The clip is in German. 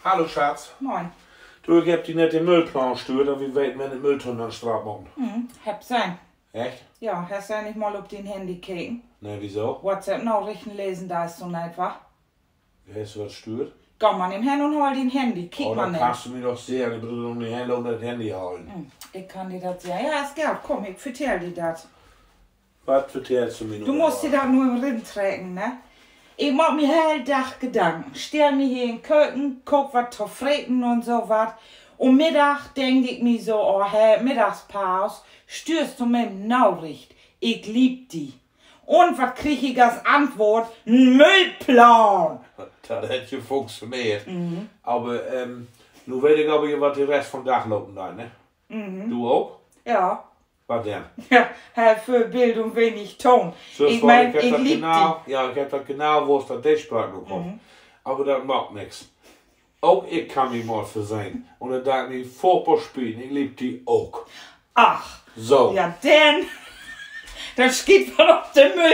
Hallo Schatz. Moin. Du, ich hab die nicht den Müllplan stört, aber wir werden meine Mülltonnen an Straße machen. Hab sein. Echt? Ja, hast du nicht mal auf den Handy gekeken? Ne, wieso? WhatsApp-Nachrichten lesen, da ist so nicht, wa? Wie hast du was stört? Geh mal im Hand und hol den Handy, kick Oh, mal dann nicht. kannst du mir doch sehen, ich will um die Hände unter das Handy holen. Ich kann dir das sagen. Ja, ist gut, komm, ich vertell dir das. Was erzählst du mir noch? Du musst dir das nur im Rind tragen, ne? Ich mach mir hell Tag Gedanken. Stell mich hier in den Köken, guck was zu freten und so was. Und Mittag denk ich mir so, oh hey, Mittagspause, stürst du mit dem Nachricht. Ich lieb die. Und was krieg ich als Antwort? Ein Müllplan. Das hätte ja funktioniert. Aber, nun weiß ich aber, was den Rest vom Tag laufen da, ne? Du auch? Ja. Was denn? Ja, für Bildung wenig Ton. So, Ich mein, ich das lieb genau, ja, ich hab das genau, wo es da Tischsprache noch kommt. Aber das macht nichts. Auch ich kann mich mal versehen. Und dann darf ich Fußball spielen. Ich lieb die auch. Ach, So. ja, denn, das geht mal auf den Müll.